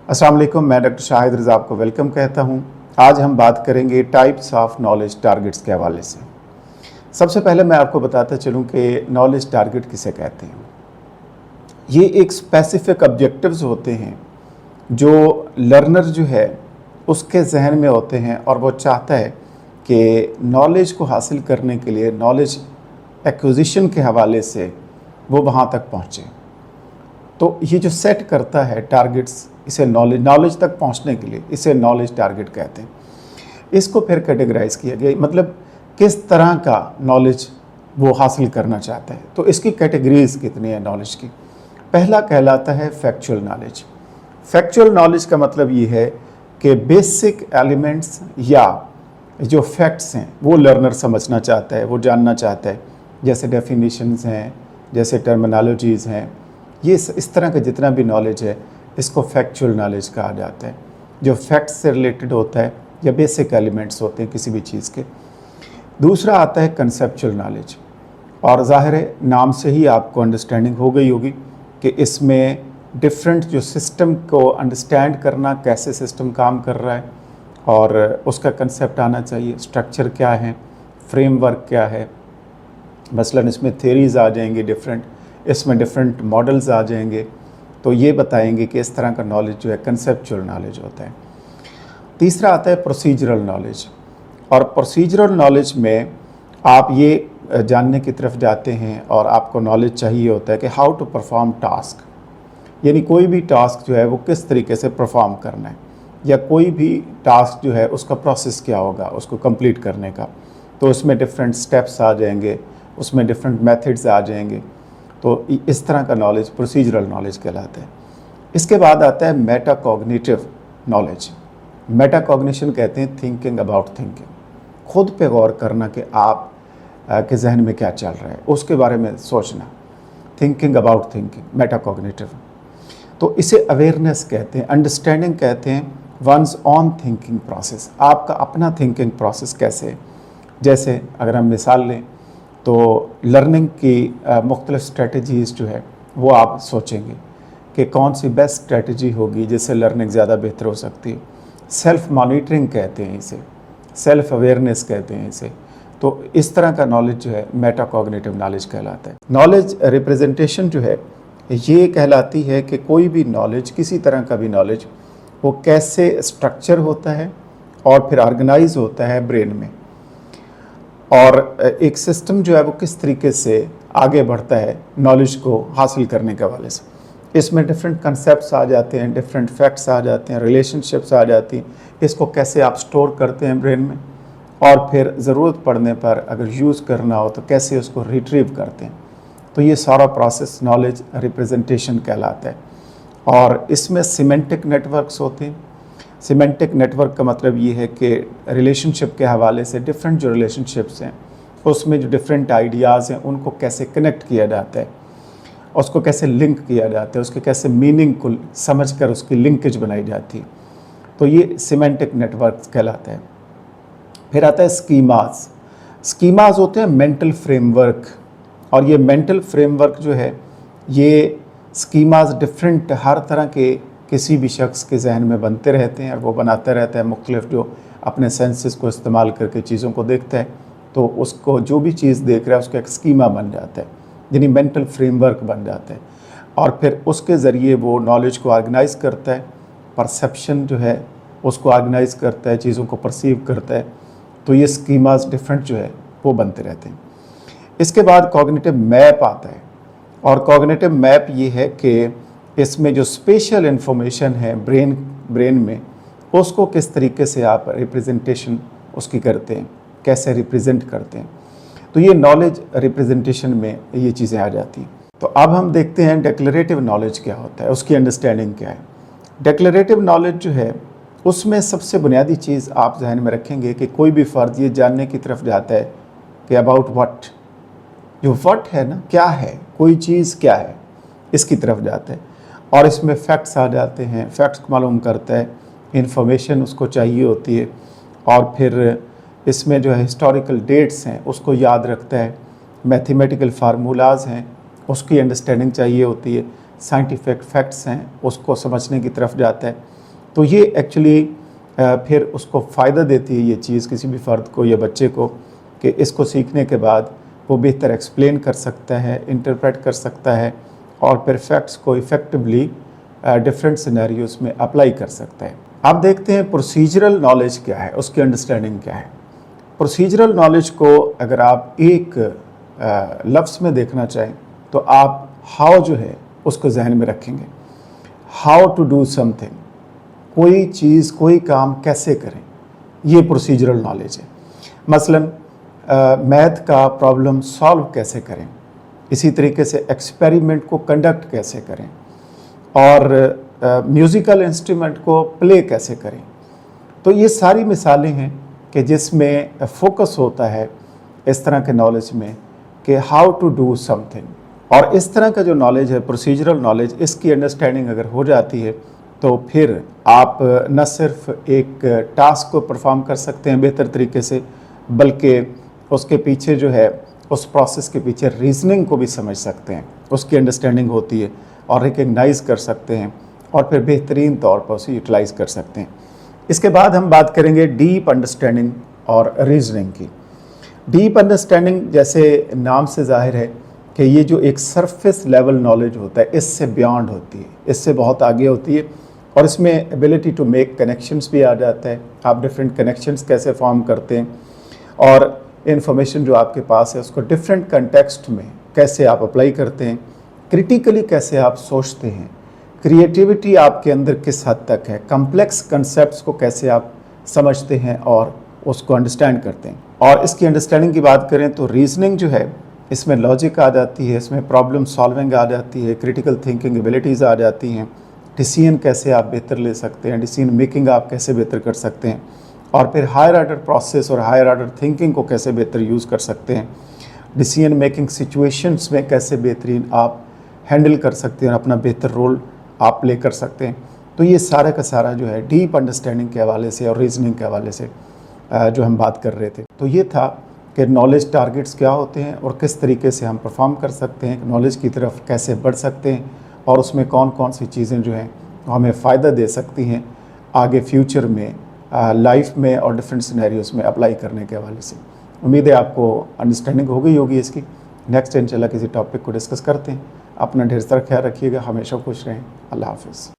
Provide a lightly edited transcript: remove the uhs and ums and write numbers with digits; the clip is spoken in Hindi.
अस्सलाम वालेकुम, मैं डॉक्टर शाहिद रज़ा आपको वेलकम कहता हूँ। आज हम बात करेंगे टाइप्स ऑफ नॉलेज टारगेट्स के हवाले से। सबसे पहले मैं आपको बताता चलूँ कि नॉलेज टारगेट किसे कहते हैं। ये एक स्पेसिफिक ऑब्जेक्टिव्स होते हैं जो लर्नर जो है उसके जहन में होते हैं और वो चाहता है कि नॉलेज को हासिल करने के लिए, नॉलेज एक्विजिशन के हवाले से वो वहाँ तक पहुँचे। तो ये जो सेट करता है टारगेट्स, इसे नॉलेज तक पहुंचने के लिए इसे नॉलेज टारगेट कहते हैं। इसको फिर कैटेगराइज किया गया, मतलब किस तरह का नॉलेज वो हासिल करना चाहता है। तो इसकी कैटेगरीज कितनी है नॉलेज की। पहला कहलाता है फैक्चुअल नॉलेज। फैक्चुअल नॉलेज का मतलब ये है कि बेसिक एलिमेंट्स या जो फैक्ट्स हैं वो लर्नर समझना चाहता है, वो जानना चाहता है। जैसे डेफिनेशंस हैं, जैसे टर्मिनोलॉजीज़ हैं, ये इस तरह का जितना भी नॉलेज है इसको फैक्चुअल नॉलेज कहा जाता है, जो फैक्ट्स से रिलेटेड होता है या बेसिक एलिमेंट्स होते हैं किसी भी चीज़ के। दूसरा आता है कंसेप्चुअल नॉलेज, और ज़ाहिर है नाम से ही आपको अंडरस्टैंडिंग हो गई होगी कि इसमें डिफरेंट जो सिस्टम को अंडरस्टैंड करना, कैसे सिस्टम काम कर रहा है और उसका कंसेप्ट आना चाहिए। स्ट्रक्चर क्या है, फ्रेमवर्क क्या है, मसलन इसमें थेरीज़ आ जाएंगी डिफरेंट, इसमें डिफरेंट मॉडल्स आ जाएंगे, तो ये बताएंगे कि इस तरह का नॉलेज जो है कंसेप्चुअल नॉलेज होता है। तीसरा आता है प्रोसीजरल नॉलेज, और प्रोसीजरल नॉलेज में आप ये जानने की तरफ जाते हैं और आपको नॉलेज चाहिए होता है कि हाउ टू परफॉर्म टास्क, यानी कोई भी टास्क जो है वो किस तरीके से परफॉर्म करना है, या कोई भी टास्क जो है उसका प्रोसेस क्या होगा उसको कंप्लीट करने का। तो उसमें डिफरेंट स्टेप्स आ जाएंगे, उसमें डिफरेंट मेथड्स आ जाएंगे। तो इस तरह का नॉलेज प्रोसीजरल नॉलेज कहलाता है। इसके बाद आता है मेटाकॉग्निटिव नॉलेज। मेटाकॉग्निशन कहते हैं थिंकिंग अबाउट थिंकिंग, खुद पे गौर करना कि आप के जहन में क्या चल रहा है, उसके बारे में सोचना, थिंकिंग अबाउट थिंकिंग, मेटाकॉग्निटिव। तो इसे अवेयरनेस कहते हैं, अंडरस्टैंडिंग कहते हैं, वंस ऑन थिंकिंग प्रोसेस, आपका अपना थिंकिंग प्रोसेस कैसे है। जैसे अगर हम मिसाल लें तो लर्निंग की मुख्तलिफ स्ट्रेटजीज़ जो है वो आप सोचेंगे कि कौन सी बेस्ट स्ट्रेटजी होगी जिससे लर्निंग ज़्यादा बेहतर हो सकती है। सेल्फ़ मॉनिटरिंग कहते हैं इसे, सेल्फ़ अवेयरनेस कहते हैं इसे। तो इस तरह का नॉलेज जो है मेटाकॉग्निटिव नॉलेज कहलाता है। नॉलेज रिप्रेजेंटेशन जो है ये कहलाती है कि कोई भी नॉलेज, किसी तरह का भी नॉलेज, वो कैसे स्ट्रक्चर होता है और फिर ऑर्गेनाइज होता है ब्रेन में, और एक सिस्टम जो है वो किस तरीके से आगे बढ़ता है नॉलेज को हासिल करने के हवाले से। इसमें डिफरेंट कंसेप्ट्स आ जाते हैं, डिफरेंट फैक्ट्स आ जाते हैं, रिलेशनशिप्स आ जाती हैं। इसको कैसे आप स्टोर करते हैं ब्रेन में, और फिर ज़रूरत पड़ने पर अगर यूज़ करना हो तो कैसे उसको रिट्रीव करते हैं। तो ये सारा प्रोसेस नॉलेज रिप्रेजेंटेशन कहलाता है। और इसमें सिमेंटिक नेटवर्क्स होते हैं। सिमेंटिक नेटवर्क का मतलब ये है कि रिलेशनशिप के हवाले से डिफरेंट जो रिलेशनशिप्स हैं उसमें जो डिफरेंट आइडियाज़ हैं उनको कैसे कनेक्ट किया जाता है, उसको कैसे लिंक किया जाता है, उसके कैसे मीनिंग को समझकर उसकी लिंकेज बनाई जाती है। तो ये सिमेंटिक नेटवर्क कहलाता है। फिर आता है स्कीमास। स्कीमास होते हैं मेंटल फ्रेमवर्क, और ये मेंटल फ्रेमवर्क जो है ये स्कीमास डिफरेंट हर तरह के किसी भी शख्स के जहन में बनते रहते हैं, और वो बनाता रहता है मुख्तलिफ जो अपने सेंसेस को इस्तेमाल करके चीज़ों को देखता है। तो उसको जो भी चीज़ देख रहा है उसका एक स्कीमा बन जाता है, यानी मेंटल फ्रेमवर्क बन जाता है, और फिर उसके ज़रिए वो नॉलेज को ऑर्गेनाइज करता है, परसेप्शन जो है उसको ऑर्गेनाइज करता है, चीज़ों को परसीव करता है। तो ये स्कीमास डिफरेंट जो है वो बनते रहते हैं। इसके बाद कॉग्निटिव मैप आता है, और कॉग्निटिव मैप ये है कि इसमें जो स्पेशल इन्फॉर्मेशन है ब्रेन में उसको किस तरीके से आप रिप्रेजेंटेशन उसकी करते हैं, कैसे रिप्रेजेंट करते हैं। तो ये नॉलेज रिप्रेजेंटेशन में ये चीज़ें आ जाती हैं। तो अब हम देखते हैं डिक्लेरेटिव नॉलेज क्या होता है, उसकी अंडरस्टैंडिंग क्या है। डिक्लेरेटिव नॉलेज जो है उसमें सबसे बुनियादी चीज़ आप जहन में रखेंगे कि कोई भी फ़र्द ये जानने की तरफ जाता है कि अबाउट व्हाट, जो व्हाट है ना, क्या है, कोई चीज़ क्या है, इसकी तरफ जाता है। और इसमें फैक्ट्स आ जाते हैं, फैक्ट्स को मालूम करता है, इंफॉर्मेशन उसको चाहिए होती है, और फिर इसमें जो है हिस्टोरिकल डेट्स हैं उसको याद रखता है, मैथमेटिकल फार्मूलाज हैं उसकी अंडरस्टैंडिंग चाहिए होती है, साइंटिफिक फैक्ट्स हैं उसको समझने की तरफ जाता है। तो ये एक्चुअली फिर उसको फ़ायदा देती है ये चीज़ किसी भी फ़र्द को या बच्चे को, कि इसको सीखने के बाद वो बेहतर एक्सप्लेन कर सकता है, इंटरप्रेट कर सकता है और फिर फैक्ट्स को इफ़ेक्टिवली डिफरेंट सिनेरियोज़ में अप्लाई कर सकता है। आप देखते हैं प्रोसीजरल नॉलेज क्या है, उसकी अंडरस्टैंडिंग क्या है। प्रोसीजरल नॉलेज को अगर आप एक लफ्ज़ में देखना चाहें तो आप हाउ जो है उसको जहन में रखेंगे। हाउ टू डू समथिंग, कोई चीज़ कोई काम कैसे करें, ये प्रोसीजरल नॉलेज है। मसलन मैथ का प्रॉब्लम सॉल्व कैसे करें, इसी तरीके से एक्सपेरिमेंट को कंडक्ट कैसे करें और म्यूज़िकल इंस्ट्रूमेंट को प्ले कैसे करें। तो ये सारी मिसालें हैं कि जिसमें फोकस होता है इस तरह के नॉलेज में कि हाउ टू डू समथिंग। और इस तरह का जो नॉलेज है प्रोसीजरल नॉलेज, इसकी अंडरस्टैंडिंग अगर हो जाती है तो फिर आप न सिर्फ एक टास्क को परफॉर्म कर सकते हैं बेहतर तरीके से, बल्कि उसके पीछे जो है उस प्रोसेस के पीछे रीजनिंग को भी समझ सकते हैं, उसकी अंडरस्टैंडिंग होती है और रिकग्नाइज़ कर सकते हैं और फिर बेहतरीन तौर पर उसे यूटिलाइज़ कर सकते हैं। इसके बाद हम बात करेंगे डीप अंडरस्टैंडिंग और रीजनिंग की। डीप अंडरस्टैंडिंग जैसे नाम से जाहिर है कि ये जो एक सरफेस लेवल नॉलेज होता है इससे बियॉन्ड होती है, इससे बहुत आगे होती है और इसमें एबिलिटी टू मेक कनेक्शंस भी आ जाता है। आप डिफरेंट कनेक्शंस कैसे फॉर्म करते हैं और इन्फॉर्मेशन जो आपके पास है उसको डिफरेंट कंटेक्स्ट में कैसे आप अप्लाई करते हैं, क्रिटिकली कैसे आप सोचते हैं, क्रिएटिविटी आपके अंदर किस हद तक है, कम्प्लेक्स कंसेप्ट्स को कैसे आप समझते हैं और उसको अंडरस्टैंड करते हैं। और इसकी अंडरस्टैंडिंग की बात करें तो रीजनिंग जो है इसमें लॉजिक आ जाती है, इसमें प्रॉब्लम सॉल्विंग आ जाती है, क्रिटिकल थिंकिंग एबिलिटीज़ आ जाती हैं, डिसीजन कैसे आप बेहतर ले सकते हैं, डिसीजन मेकिंग आप कैसे बेहतर कर सकते हैं और फिर हायर ऑर्डर प्रोसेस और हायर ऑर्डर थिंकिंग को कैसे बेहतर यूज़ कर सकते हैं, डिसीजन मेकिंग सिचुएशंस में कैसे बेहतरीन आप हैंडल कर सकते हैं और अपना बेहतर रोल आप प्ले कर सकते हैं। तो ये सारा का सारा जो है डीप अंडरस्टैंडिंग के हवाले से और रीजनिंग के हवाले से जो हम बात कर रहे थे। तो ये था कि नॉलेज टारगेट्स क्या होते हैं और किस तरीके से हम परफॉर्म कर सकते हैं, नॉलेज की तरफ कैसे बढ़ सकते हैं और उसमें कौन कौन सी चीज़ें जो हैं हमें फ़ायदा दे सकती हैं आगे फ्यूचर में लाइफ में और डिफरेंट सिनेरियोज़ में अप्लाई करने के हवाले से। उम्मीद है आपको अंडरस्टैंडिंग हो गई होगी इसकी। नेक्स्ट इंशाल्लाह किसी टॉपिक को डिस्कस करते हैं। अपना ढेर सारा ख्याल रखिएगा, हमेशा खुश रहें। अल्लाह हाफ़िज़।